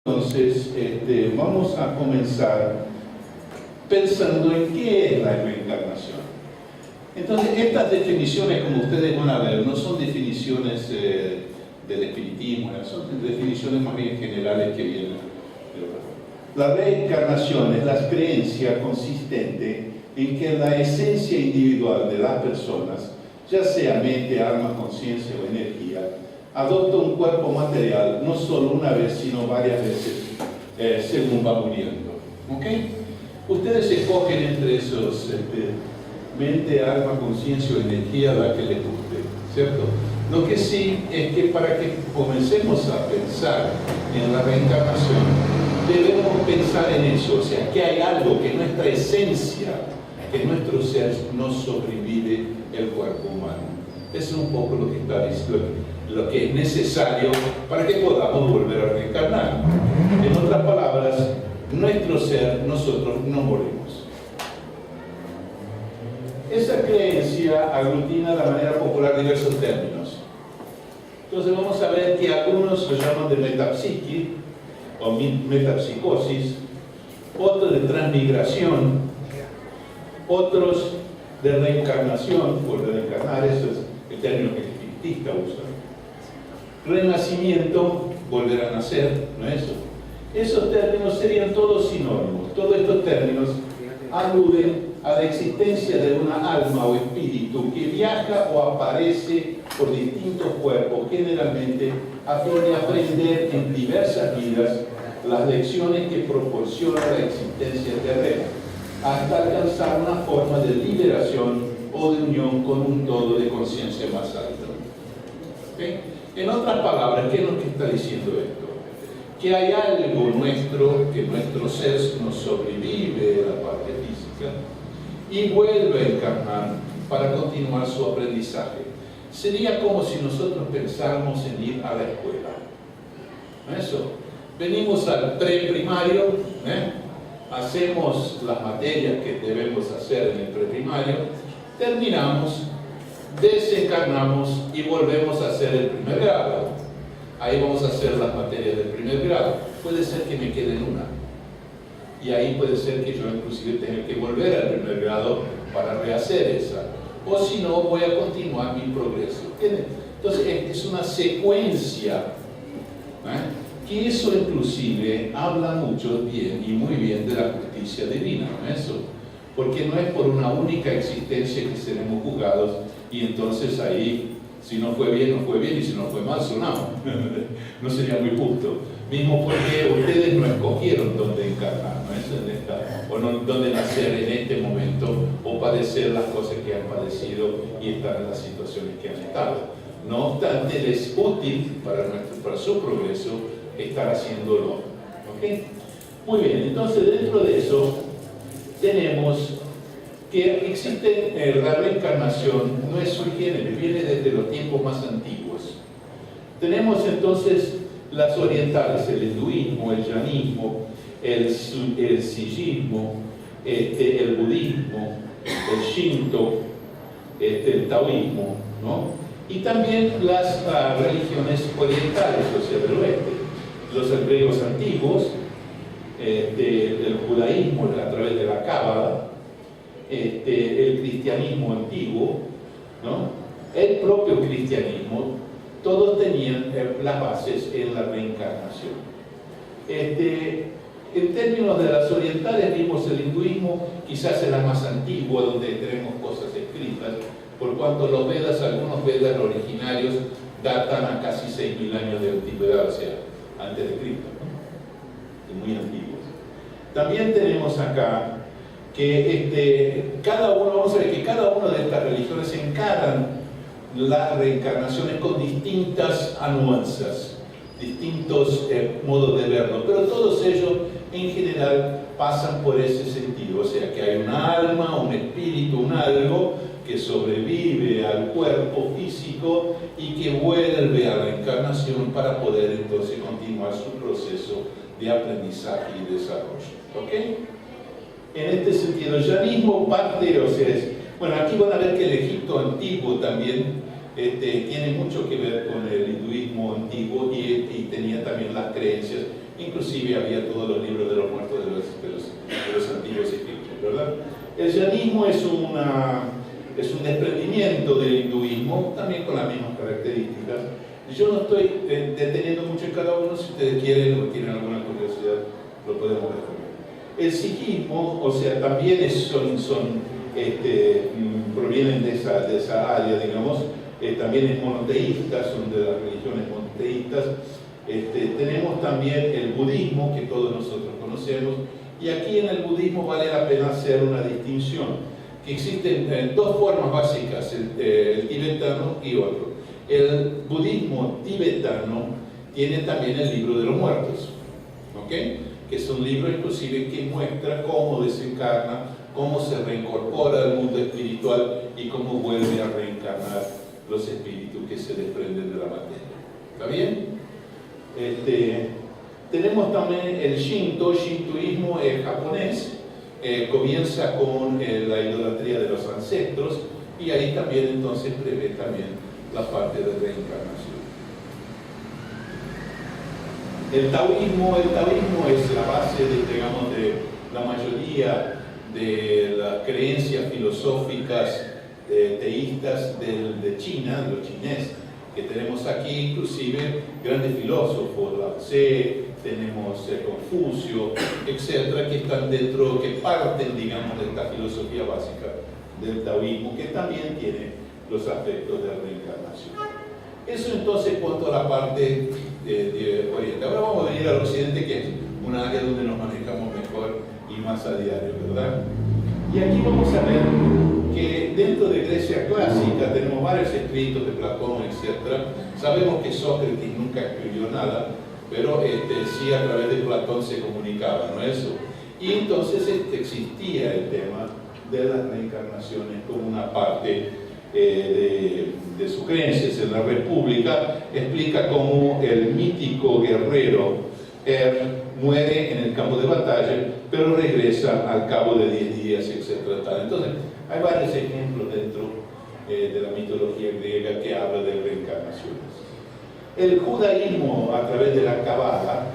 Entonces, vamos a comenzar pensando en qué es la reencarnación. Entonces, estas definiciones, como ustedes van a ver, no son definiciones del espiritismo, son definiciones más bien generales que vienen de otra forma. La reencarnación es la creencia consistente en que la esencia individual de las personas, ya sea mente, alma, conciencia o energía, adopta un cuerpo material no solo una vez, sino varias veces según va muriendo. ¿Ok? Ustedes escogen entre esos mente, alma, conciencia o energía, la que les guste, ¿cierto? Lo que sí es que para que comencemos a pensar en la reencarnación, debemos pensar en eso, o sea, que hay algo, que nuestra esencia, que nuestro ser no sobrevive el cuerpo humano. Eso es un poco lo que está diciendo, lo que es necesario para que podamos volver a reencarnar. En otras palabras, nuestro ser, nosotros no morimos. Esa creencia aglutina de la manera popular diversos términos. Entonces vamos a ver que algunos lo llaman de metapsiqui o metapsicosis, otros de transmigración, otros de reencarnación, volver a reencarnar, eso es el término que el espiritista usa. Renacimiento, volver a nacer, ¿no es eso? Esos términos serían todos sinónimos. Todos estos términos aluden a la existencia de una alma o espíritu que viaja o aparece por distintos cuerpos, generalmente a fin de aprender en diversas vidas las lecciones que proporciona la existencia terrena, hasta alcanzar una forma de liberación o de unión con un todo de conciencia más alto. ¿Okay? En otras palabras, ¿qué es lo que está diciendo esto? Que hay algo nuestro, que nuestro ser nos sobrevive de la parte física y vuelve a encarnar para continuar su aprendizaje. Sería como si nosotros pensáramos en ir a la escuela. ¿No es eso? Venimos al preprimario, hacemos las materias que debemos hacer en el preprimario, terminamos, desencarnamos y volvemos a hacer el primer grado. Ahí vamos a hacer las materias del primer grado. Puede ser que me quede en una. Y ahí puede ser que yo inclusive tenga que volver al primer grado para rehacer esa. O si no, voy a continuar mi progreso. ¿Entienden? Entonces es una secuencia. Que eso inclusive habla mucho bien y muy bien de la justicia divina, ¿no es eso? Porque no es por una única existencia que seremos juzgados y entonces ahí, si no fue bien, no fue bien, y si no fue mal, sonamos. No sería muy justo. Mismo porque ustedes no escogieron dónde encarnar, ¿no es eso? O no, dónde nacer en este momento, o padecer las cosas que han padecido y estar en las situaciones que han estado. No obstante, les es útil para su progreso estar haciéndolo. ¿Ok? Muy bien, entonces dentro de eso tenemos que existe la reencarnación, no es sui generis, viene desde los tiempos más antiguos. Tenemos entonces las orientales, el hinduismo, el jainismo, el sijismo, el budismo, el shinto, el taoísmo, ¿no? Y también las religiones orientales, o sea, del oeste, los griegos antiguos, el judaísmo a través de la cábala, el cristianismo antiguo, ¿no? El propio cristianismo, todos tenían las bases en la reencarnación. En términos de las orientales, vimos el hinduismo, quizás es la más antigua, donde tenemos cosas escritas, por cuanto los Vedas, algunos Vedas originarios, datan a casi 6.000 años de antigüedad, o sea, antes de Cristo, ¿no? Muy antiguos. También tenemos acá que cada uno, vamos a ver que cada una de estas religiones encaran las reencarnaciones con distintas anuanzas, distintos modos de verlo, pero todos ellos en general pasan por ese sentido, o sea que hay un alma, un espíritu, un algo que sobrevive al cuerpo físico y que vuelve a la reencarnación para poder entonces continuar su proceso de aprendizaje y desarrollo. ¿Ok? En este sentido, el jainismo parte, o sea, bueno, aquí van a ver que el Egipto antiguo también tiene mucho que ver con el hinduismo antiguo y tenía también las creencias inclusive había todos los libros de los muertos de los antiguos egipcios, ¿verdad? El jainismo es un desprendimiento del hinduismo, también con las mismas características. Yo no estoy deteniendo mucho en cada uno. Si ustedes quieren o tienen alguna curiosidad, lo podemos ver. El sikhismo, o sea, también provienen de esa área, digamos. También es monoteísta, son de las religiones monoteístas. Tenemos también el budismo, que todos nosotros conocemos, y aquí en el budismo vale la pena hacer una distinción, que existen dos formas básicas, el tibetano y otro. El budismo tibetano tiene también el libro de los muertos, ¿ok? Que es un libro inclusive que muestra cómo desencarna, cómo se reincorpora al mundo espiritual y cómo vuelve a reencarnar los espíritus que se desprenden de la materia. ¿Está bien? Tenemos también el shintoísmo japonés. Comienza con la idolatría de los ancestros, y ahí también entonces prevé también la parte de reencarnación. El taoísmo es la base de la mayoría de las creencias filosóficas teístas de China, de los chineses, que tenemos aquí, inclusive grandes filósofos, Lao Tse, tenemos Confucio, etcétera, que están dentro, que parten, digamos, de esta filosofía básica del taoísmo, que también tiene los aspectos de reencarnación. Eso entonces cuanto a la parte de Oriente. Ahora vamos a venir al Occidente, que es una área donde nos manejamos mejor y más a diario, ¿verdad? Y aquí vamos a ver que dentro de Grecia clásica tenemos varios escritos de Platón, etc. Sabemos que Sócrates nunca escribió nada, pero sí a través de Platón se comunicaba, ¿no es eso? Y entonces existía el tema de las reencarnaciones como una parte de sus creencias. En la República explica cómo el mítico guerrero muere en el campo de batalla, pero regresa al cabo de 10 días, etc. Entonces, hay varios ejemplos dentro de la mitología griega que habla de reencarnaciones. El judaísmo, a través de la Cábala,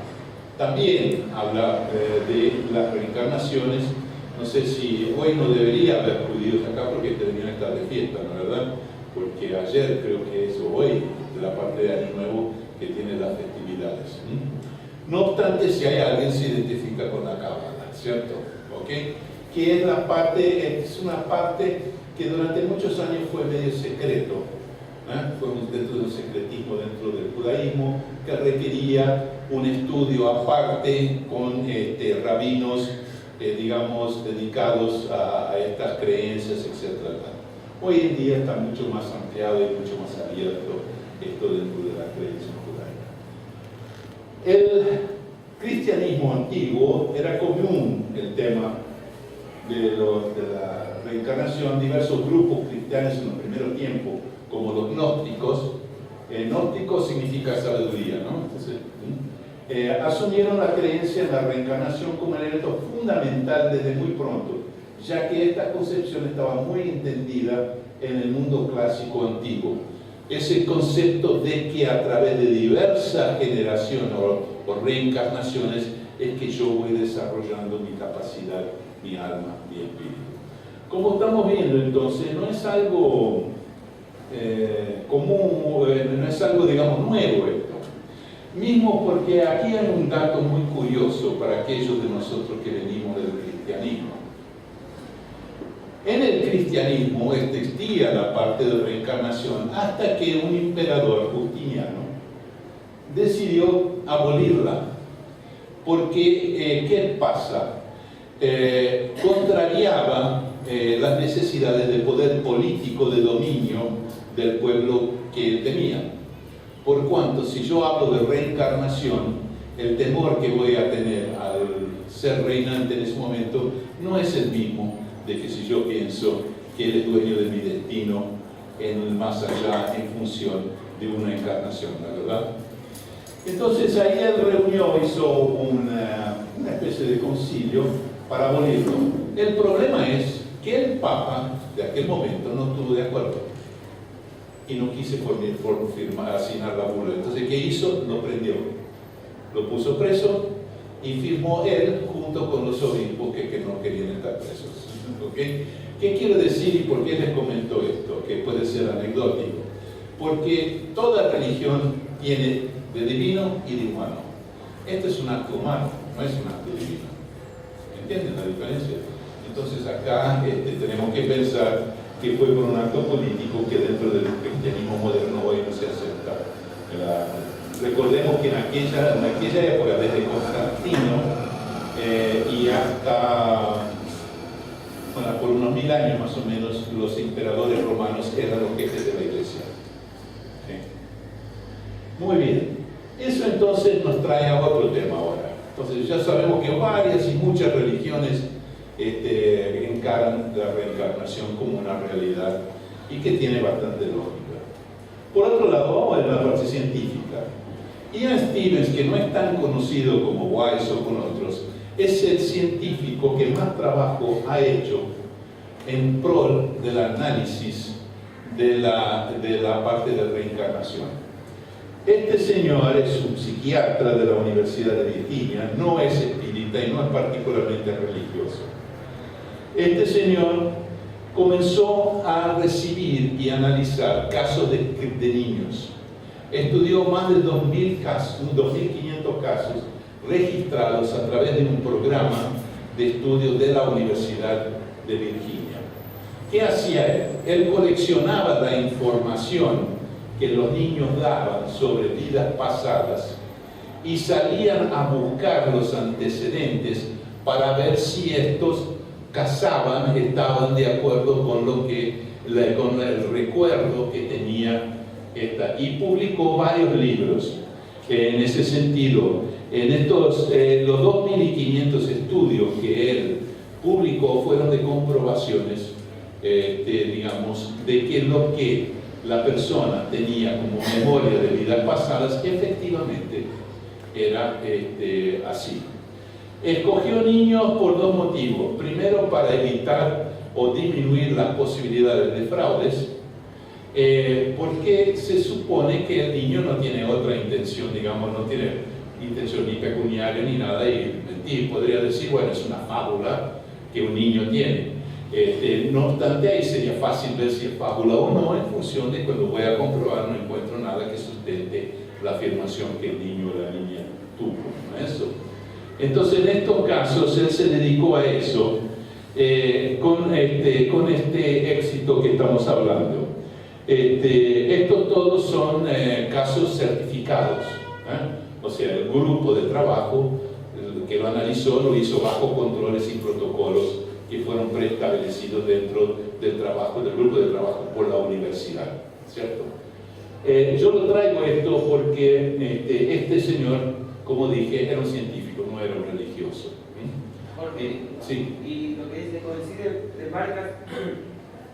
también habla de las reencarnaciones. No sé si hoy no debería haber judíos acá porque deberían estar de fiesta, ¿no es verdad? Porque ayer, creo que es hoy, de la parte de Año Nuevo, que tiene las festividades. No obstante, si hay alguien se identifica con la Cábala, ¿cierto? ¿Ok? Que es la parte, es una parte que durante muchos años fue medio secreto, fue dentro de un secretismo dentro del judaísmo, que requería un estudio aparte con rabinos, digamos, dedicados a estas creencias, etc. Hoy en día está mucho más ampliado y mucho más abierto esto dentro de la creencia judaica. El cristianismo antiguo era común el tema de la reencarnación. Diversos grupos cristianos en los primeros tiempos, como los gnósticos, gnósticos significa sabiduría, ¿no? Entonces, asumieron la creencia en la reencarnación como elemento fundamental desde muy pronto, ya que esta concepción estaba muy entendida en el mundo clásico antiguo. Ese concepto de que a través de diversas generaciones o reencarnaciones es que yo voy desarrollando mi capacidad, mi alma, mi espíritu. Como estamos viendo entonces, no es algo común, no es algo, digamos, nuevo esto. Mismo porque aquí hay un dato muy curioso para aquellos de nosotros que venimos del cristianismo. En el cristianismo existía la parte de reencarnación hasta que un emperador, Justiniano, decidió abolirla. Porque, ¿qué pasa? Contrariaba las necesidades de poder político, de dominio del pueblo que él tenía. Por cuanto, si yo hablo de reencarnación, el temor que voy a tener al ser reinante en ese momento no es el mismo de que si yo pienso que él es dueño de mi destino en el más allá en función de una encarnación, ¿la verdad? Entonces ahí él reunió, hizo una especie de concilio para abolirlo. El problema es que el Papa de aquel momento no estuvo de acuerdo y no quise asignar la bula. Entonces, ¿qué hizo? Lo prendió, lo puso preso y firmó él junto con los obispos que no querían estar presos. ¿Okay? ¿Qué quiero decir y por qué les comento esto? Que puede ser anecdótico. Porque toda religión tiene de divino y de humano. Esto es un acto humano, no es un acto divino. ¿Entienden la diferencia? Entonces acá tenemos que pensar que fue por un acto político que dentro del cristianismo moderno hoy no se acepta. Recordemos que en aquella época, desde Constantino y hasta, bueno, por unos 1000 años más o menos, los emperadores romanos eran los jefes de la iglesia. ¿Sí? Muy bien. Eso entonces nos trae a otro tema ahora. Entonces ya sabemos que varias y muchas religiones encaran la reencarnación como una realidad y que tiene bastante lógica. Por otro lado, vamos a ver la parte científica. Ian Stevens, que no es tan conocido como Weiss o con otros, es el científico que más trabajo ha hecho en pro del análisis de la parte de reencarnación. Este señor es un psiquiatra de la Universidad de Virginia, no es espírita y no es particularmente religioso. Este señor comenzó a recibir y analizar casos de niños. Estudió más de 2.000 casos, 2.500 casos registrados a través de un programa de estudio de la Universidad de Virginia. ¿Qué hacía él? Él coleccionaba la información que los niños daban sobre vidas pasadas y salían a buscar los antecedentes para ver si estos casaban, estaban de acuerdo con con el recuerdo que tenía esta, y publicó varios libros en ese sentido. En estos, los 2.500 estudios que él publicó fueron de comprobaciones, digamos, de que lo que la persona tenía como memoria de vidas pasadas efectivamente era así. Escogió niños por dos motivos. Primero, para evitar o disminuir las posibilidades de fraudes, porque se supone que el niño no tiene otra intención, digamos, no tiene intención ni pecuniaria ni nada, y mentir, podría decir, bueno, es una fábula que un niño tiene. No obstante, ahí sería fácil ver si es fábula o no, en función de cuando voy a comprobar, no encuentro nada que sustente la afirmación que el niño o la niña tuvo, ¿no es eso? Entonces, en estos casos, él se dedicó a eso con este éxito que estamos hablando. Estos todos son casos certificados, o sea, el grupo de trabajo que lo analizó lo hizo bajo controles y protocolos que fueron preestablecidos dentro del grupo de trabajo por la universidad, ¿cierto? Yo lo traigo esto porque este señor, como dije, era un científico, no era un religioso. Jorge, sí. ¿Y lo que dice coincide de marcas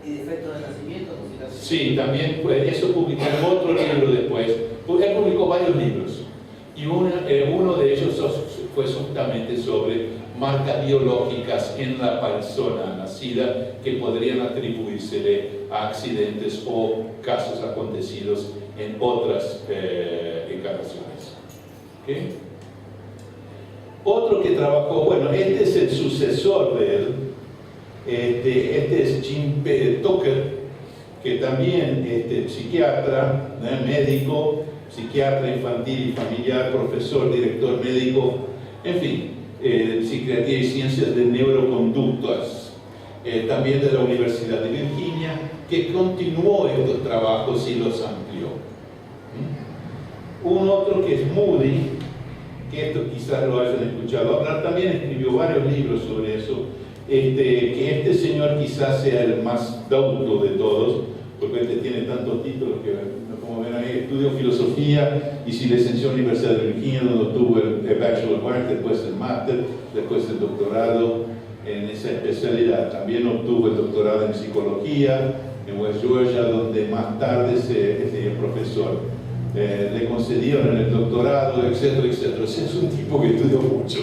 y defectos de nacimiento? Sí, también eso publicó en otro libro después. Él publicó varios libros y uno de ellos fue justamente sobre marcas biológicas en la persona nacida que podrían atribuírsele a accidentes o casos acontecidos en otras encarnaciones. ¿Okay? Otro que trabajó, bueno, este es el sucesor de él, este es Jim Tucker, que también psiquiatra, médico, psiquiatra infantil y familiar, profesor, director médico, en fin, psiquiatría y ciencias de neuroconductas, también de la Universidad de Virginia, que continuó estos trabajos y los amplió. Un otro que es Moody, que esto quizás lo hayan escuchado hablar, también escribió varios libros sobre eso, que este señor quizás sea el más docto de todos, porque tiene tantos títulos que, como ven ahí, estudió filosofía y se licenció en la Universidad de Virginia, donde obtuvo el bachelor work, después el máster, después el doctorado en esa especialidad. También obtuvo el doctorado en psicología en West Georgia, donde más tarde se profesor. Le concedieron el doctorado, etcétera, etcétera. Es un tipo que estudió mucho,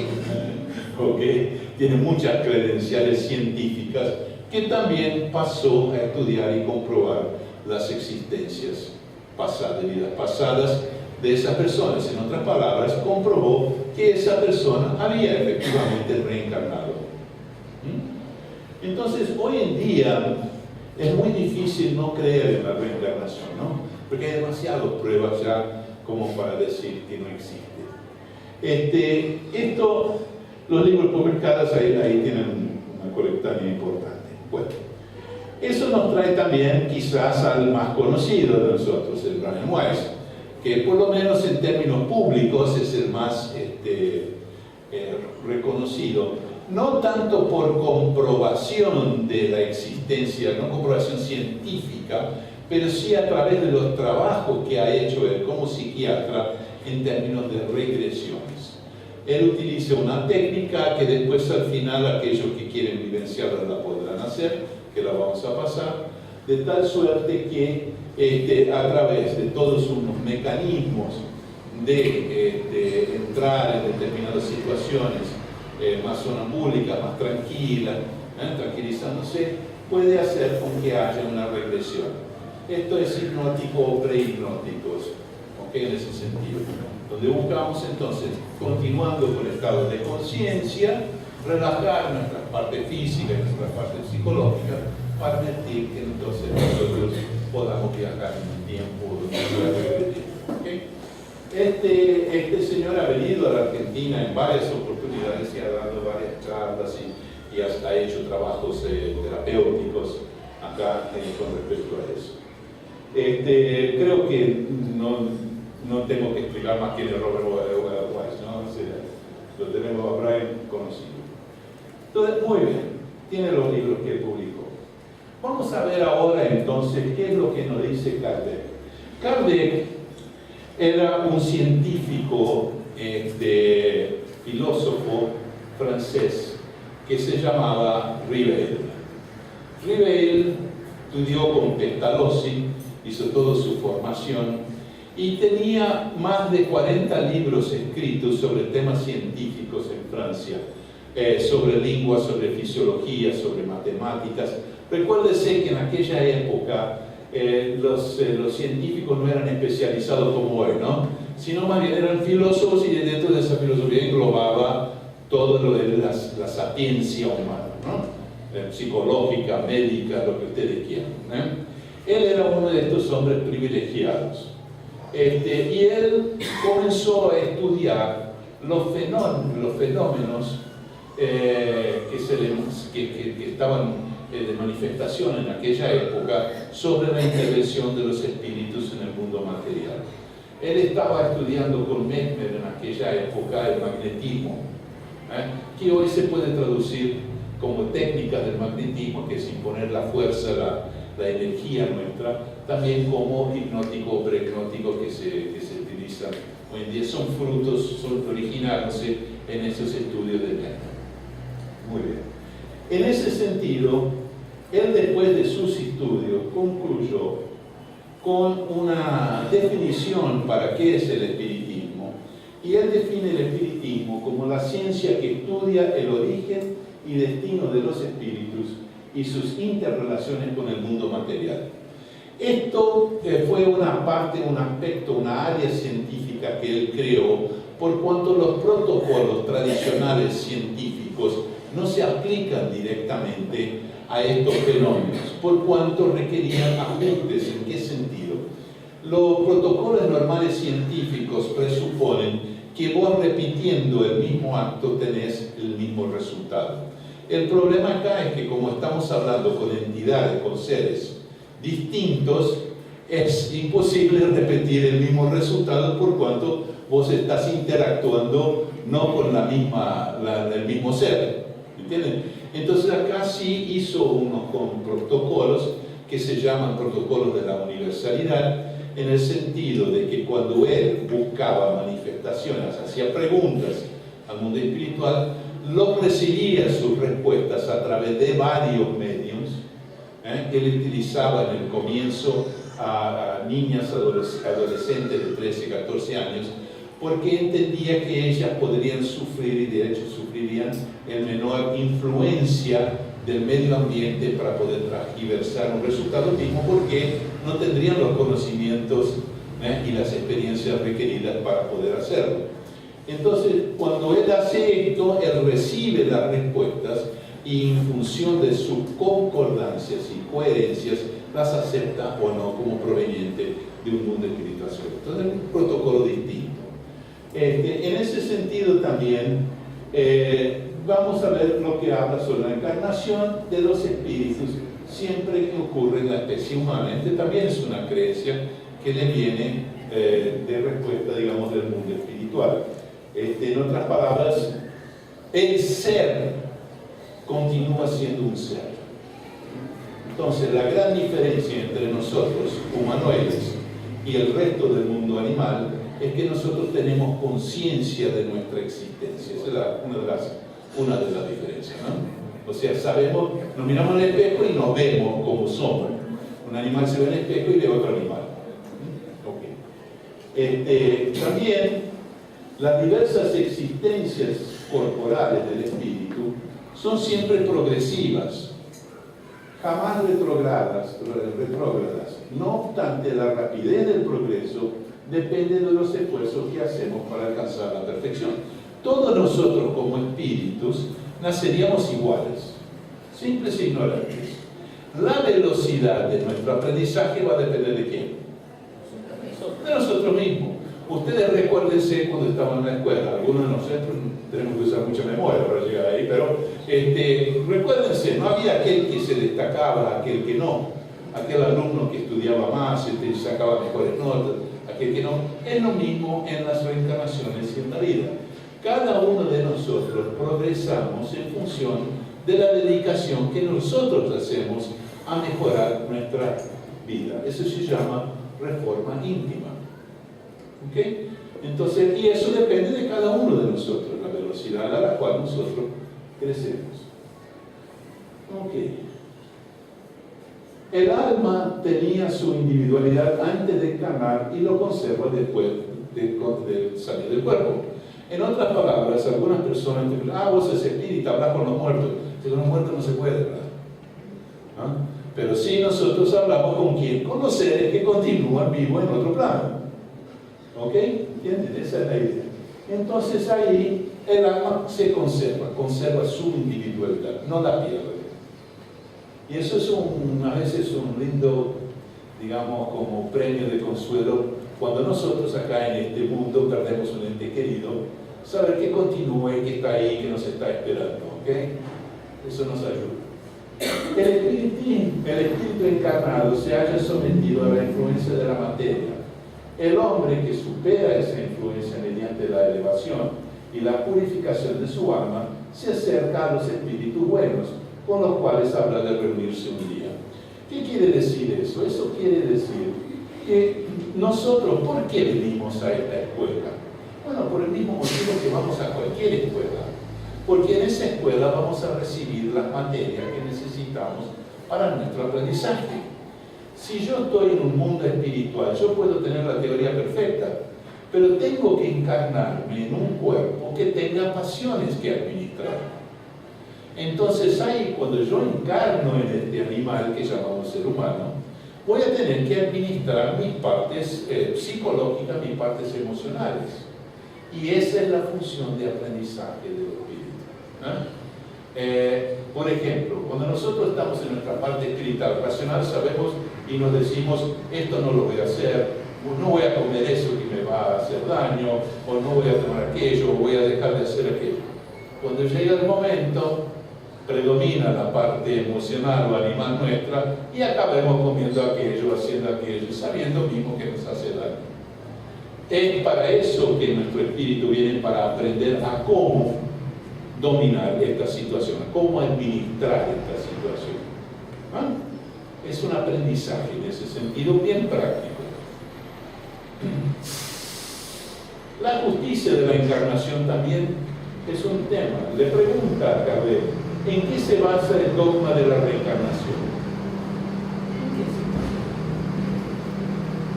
¿okay? Tiene muchas credenciales científicas, que también pasó a estudiar y comprobar las existencias pasadas, de vidas pasadas de esas personas. En otras palabras, comprobó que que esa persona había efectivamente reencarnado. Entonces, hoy en día es muy difícil no creer en la reencarnación, ¿no? Porque hay demasiadas pruebas ya como para decir que no existe. Los libros publicados ahí tienen una colectánea importante. Bueno, eso nos trae también quizás al más conocido de nosotros, el Brian Weiss, que por lo menos en términos públicos es el más reconocido, no tanto por comprobación de la existencia, no comprobación científica, pero sí a través de los trabajos que ha hecho él como psiquiatra en términos de regresiones. Él utiliza una técnica que después al final aquellos que quieren vivenciarla la podrán hacer, que la vamos a pasar, de tal suerte que a través de todos unos mecanismos de entrar en determinadas situaciones más sonambúlicas, más tranquilas, tranquilizándose, puede hacer con que haya una regresión. Esto es hipnótico o prehipnóticos, en ese sentido, donde buscamos entonces, continuando con estados de conciencia, relajar nuestra parte física y nuestra parte psicológica para permitir que entonces nosotros podamos viajar en el tiempo ¿okay? Este señor ha venido a la Argentina en varias oportunidades y ha dado varias charlas y ha hecho trabajos terapéuticos acá con respecto a eso. Creo que no tengo que explicar más quién es Robert Weiss, ¿no? O sea, lo tenemos a Brian conocido. Entonces, muy bien, tiene los libros que publicó. Vamos a ver ahora entonces qué es lo que nos dice Kardec. Kardec era un científico, filósofo francés que se llamaba Rivel. Rivel estudió con Pestalozzi, hizo toda su formación y tenía más de 40 libros escritos sobre temas científicos en Francia, sobre lengua, sobre fisiología, sobre matemáticas. Recuérdese que en aquella época los científicos no eran especializados como hoy, ¿no? Sino más bien eran filósofos y dentro de esa filosofía englobaba todo lo de la sapiencia humana, ¿no? Psicológica, médica, lo que ustedes quieran. Él era uno de estos hombres privilegiados. Y él comenzó a estudiar los fenómenos que estaban de manifestación en aquella época sobre la intervención de los espíritus en el mundo material. Él estaba estudiando con Mesmer en aquella época el magnetismo, que hoy se puede traducir como técnicas del magnetismo, que es imponer la fuerza, la energía nuestra, también como hipnótico o prehipnótico que se utiliza hoy en día. Son originándose en esos estudios de Mesmer. Muy bien. En ese sentido, él después de sus estudios concluyó con una definición para qué es el espiritismo, y él define el espiritismo como la ciencia que estudia el origen y destino de los espíritus y sus interrelaciones con el mundo material. Esto fue una parte, un aspecto, una área científica que él creó, por cuanto los protocolos tradicionales científicos no se aplican directamente a estos fenómenos, por cuanto requerían ajustes. ¿En qué sentido? Los protocolos normales científicos presuponen que vos repitiendo el mismo acto tenés el mismo resultado. El problema acá es que como estamos hablando con entidades, con seres distintos, es imposible repetir el mismo resultado por cuanto vos estás interactuando no con el mismo ser. ¿Entienden? Entonces acá sí hizo unos protocolos que se llaman protocolos de la universalidad, en el sentido de que cuando él buscaba manifestaciones, hacía preguntas al mundo espiritual, lo recibía sus respuestas a través de varios medios. Él utilizaba en el comienzo a niñas adolescentes de 13, 14 años, porque entendía que ellas podrían sufrir, y de hecho sufrirían, en menor influencia del medio ambiente para poder transversar un resultado mismo, porque no tendrían los conocimientos y las experiencias requeridas para poder hacerlo. Entonces, cuando él hace esto, él recibe las respuestas y en función de sus concordancias y coherencias, las acepta o no como proveniente de un mundo espiritual. Entonces, es un protocolo distinto. En ese sentido también, vamos a ver lo que habla sobre la encarnación de los espíritus, siempre que ocurre en la especie humana. También es una creencia que le viene de respuesta, digamos, del mundo espiritual. En otras palabras, el ser continúa siendo un ser. Entonces, la gran diferencia entre nosotros, humanoides, y el resto del mundo animal, es que nosotros tenemos conciencia de nuestra existencia. Esa es una de las diferencias, ¿no? O sea, sabemos, nos miramos en el espejo y nos vemos como somos. Un animal se ve en el espejo y ve otro animal. Okay. También, las diversas existencias corporales del espíritu son siempre progresivas, jamás retrógradas. No obstante, la rapidez del progreso depende de los esfuerzos que hacemos para alcanzar la perfección. Todos nosotros como espíritus naceríamos iguales, simples e ignorantes. La velocidad de nuestro aprendizaje va a depender de quién? De nosotros mismos. Ustedes recuérdense cuando estaban en la escuela, algunos de nosotros tenemos que usar mucha memoria para llegar ahí, pero recuérdense, no había aquel que se destacaba, aquel que no, aquel alumno que estudiaba más, sacaba mejores notas, aquel que no. Es lo mismo en las reencarnaciones y en la vida. Cada uno de nosotros progresamos en función de la dedicación que nosotros hacemos a mejorar nuestra vida. Eso se llama reforma íntima. ¿Okay? Entonces, y eso depende de cada uno de nosotros, la velocidad a la cual nosotros crecemos. Okay. El alma tenía su individualidad antes de encarnar y lo conserva después de salir del cuerpo. En otras palabras, algunas personas dicen, vos sos espíritu, hablas con los muertos. Si con los muertos no se puede hablar. ¿Ah? Pero sí nosotros hablamos con quién, con los seres que continúan vivos en otro plano. ¿Ok? ¿Entienden? Esa es la idea. Entonces ahí el alma se conserva su individualidad, no la pierde. Y eso es a veces un lindo, digamos, como premio de consuelo cuando nosotros acá en este mundo perdemos un ente querido, saber que continúe, que está ahí, que nos está esperando. ¿Ok? Eso nos ayuda. El espíritu encarnado se haya sometido a la influencia de la materia. El hombre que supera esa influencia mediante la elevación y la purificación de su alma se acerca a los espíritus buenos, con los cuales habla de reunirse un día. ¿Qué quiere decir eso? Eso quiere decir que nosotros, ¿por qué venimos a esta escuela? Bueno, por el mismo motivo que vamos a cualquier escuela. Porque en esa escuela vamos a recibir las materias que necesitamos para nuestro aprendizaje. Si yo estoy en un mundo espiritual, yo puedo tener la teoría perfecta, pero tengo que encarnarme en un cuerpo que tenga pasiones que administrar. Entonces ahí, cuando yo encarno en este animal que llamamos ser humano, voy a tener que administrar mis partes psicológicas, mis partes emocionales. Y esa es la función de aprendizaje del espíritu. Por ejemplo, cuando nosotros estamos en nuestra parte espiritual racional, sabemos y nos decimos, esto no lo voy a hacer, o no voy a comer eso que me va a hacer daño, o no voy a tomar aquello, o voy a dejar de hacer aquello. Cuando llega el momento, predomina la parte emocional o animal nuestra y acabemos comiendo aquello, haciendo aquello, sabiendo mismo que nos hace daño. Es para eso que nuestro espíritu viene, para aprender a cómo dominar esta situación, a cómo administrar esta situación. ¿Ah? Es un aprendizaje en ese sentido bien práctico. La justicia de la encarnación también es un tema. Le pregunta a Kardec, ¿en qué se basa el dogma de la reencarnación?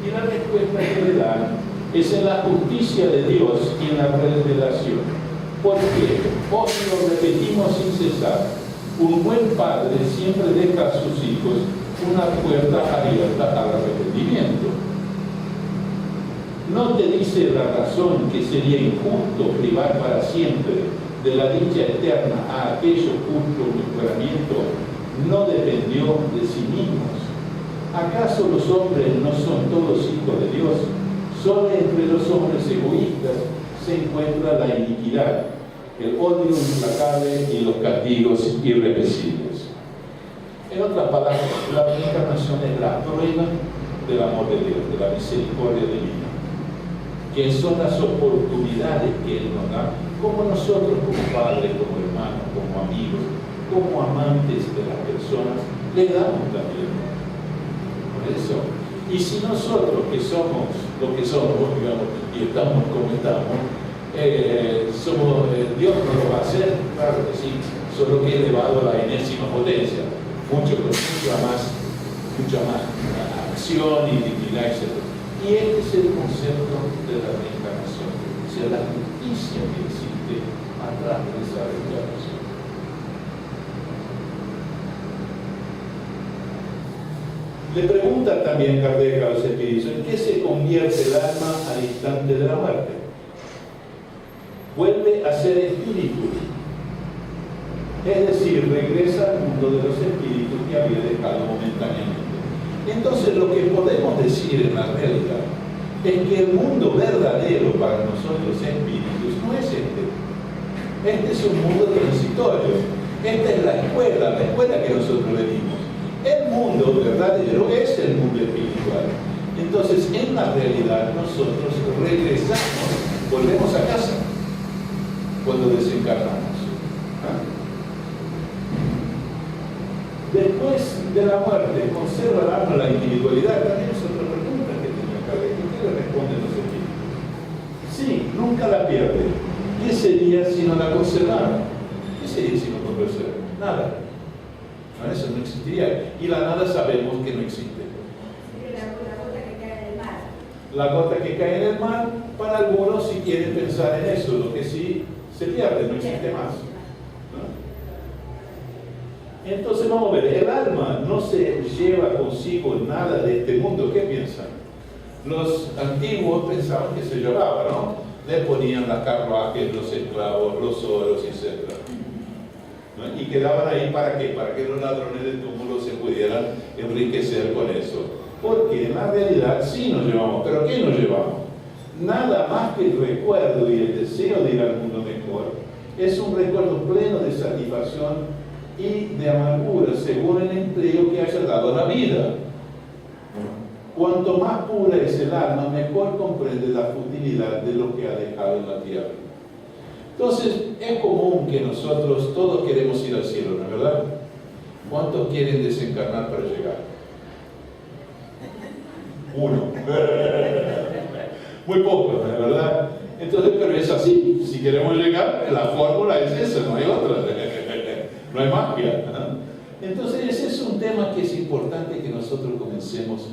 Y la respuesta que le dan es en la justicia de Dios y en la revelación. ¿Por qué? Porque lo repetimos sin cesar. Un buen padre siempre deja a sus hijos una puerta abierta al arrepentimiento. ¿No te dice la razón que sería injusto privar para siempre de la dicha eterna a aquellos cuyo mejoramiento no dependió de sí mismos? ¿Acaso los hombres no son todos hijos de Dios? Solo entre los hombres egoístas se encuentra la iniquidad, el odio implacable y los castigos irreversibles. En otras palabras, la reencarnación es la prueba del amor de Dios, de la misericordia divina, que son las oportunidades que Él nos da, como nosotros, como padres, como hermanos, como amigos, como amantes de las personas, le damos también. Por eso, y si nosotros que somos lo que somos, digamos, y estamos como estamos, Dios no lo va a hacer, claro que sí, solo que elevado a la enésima potencia, mucha más acción y dignidad, etc. Y este es el concepto de la reencarnación, o sea, la justicia que existe atrás de esa reencarnación. Le pregunta también Kardec a los espíritus, ¿en qué se convierte el alma al instante de la muerte? Vuelve a ser espíritu, es decir, regresa al mundo de los espíritus que había dejado momentáneamente. Entonces lo que podemos decir en la realidad es que el mundo verdadero para nosotros espíritus no es este. Este es un mundo transitorio. Esta es la escuela que nosotros venimos. El mundo verdadero es el mundo espiritual. Entonces, en la realidad, nosotros regresamos, volvemos a casa cuando desencarnamos. Después de la muerte, ¿conserva el alma la individualidad? También es otra pregunta que tiene acá. ¿Qué le responden los espíritus? Sí, nunca la pierde. ¿Qué sería si no la conservara? ¿Qué sería si no la conservara? Nada. No, eso no existiría. Y la nada sabemos que no existe. La gota que cae en el mar. La gota que cae en el mar, para algunos si quieren pensar en eso, lo que sí se pierde, no existe más. Entonces vamos a ver, el alma no se lleva consigo nada de este mundo. ¿Qué piensan? Los antiguos pensaban que se llevaba, ¿no? Le ponían las carruajes, los esclavos, los oros, etc. ¿No? Y quedaban ahí ¿para qué? Para que los ladrones del túmulo se pudieran enriquecer con eso. Porque en la realidad sí nos llevamos. ¿Pero qué nos llevamos? Nada más que el recuerdo y el deseo de ir al mundo mejor. Es un recuerdo pleno de satisfacción y de amargura según el empleo que haya dado a la vida. Cuanto más pura es el alma, mejor comprende la futilidad de lo que ha dejado en la tierra. Entonces, es común que nosotros todos queremos ir al cielo, ¿no es verdad? ¿Cuántos quieren desencarnar para llegar? Uno. Muy pocos, ¿no es verdad? Entonces, pero es así. Si queremos llegar, la fórmula es esa, no hay otra. No hay magia. Entonces, ese es un tema que es importante que nosotros comencemos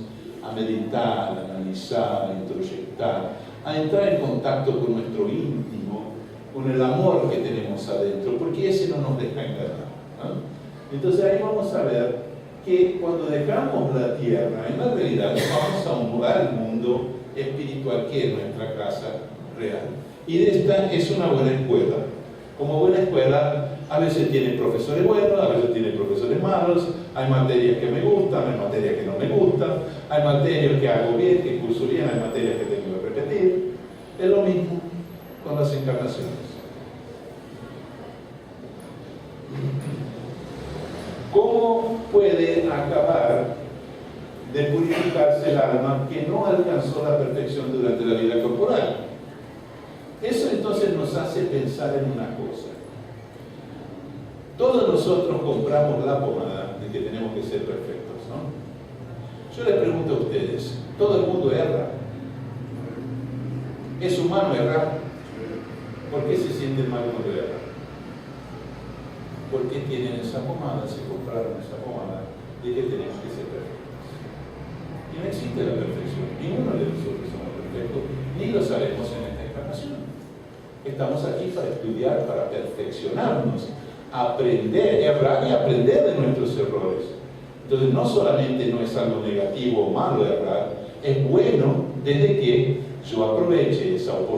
a meditar, a analizar, a introyectar, a entrar en contacto con nuestro íntimo, con el amor que tenemos adentro, porque ese no nos deja engañar. Entonces ahí vamos a ver que cuando dejamos la tierra, en la realidad nos vamos a mudar al mundo espiritual que es nuestra casa real. Y esta es una buena escuela. Como buena escuela, a veces tiene profesores buenos, a veces tiene profesores malos, hay materias que me gustan, hay materias que no me gustan, hay materias que hago bien, que curso bien, hay materias que tengo que repetir. Es lo mismo con las encarnaciones. ¿Cómo puede acabar de purificarse el alma que no alcanzó la perfección durante la vida corporal? Eso entonces nos hace pensar en una cosa. Todos nosotros compramos la pomada de que tenemos que ser perfectos, ¿no? Yo les pregunto a ustedes, ¿todo el mundo erra? ¿Es humano errar? ¿Por qué se sienten mal cuando erran? ¿Por qué tienen esa pomada? Se compraron esa pomada de que tenemos que ser perfectos. Y no existe la perfección. Ninguno de nosotros somos perfectos, ni lo sabemos en esta encarnación. Estamos aquí para estudiar, para perfeccionarnos, aprender, errar y aprender de nuestros errores. Entonces no solamente no es algo negativo o malo errar, es bueno desde que yo aproveche esa oportunidad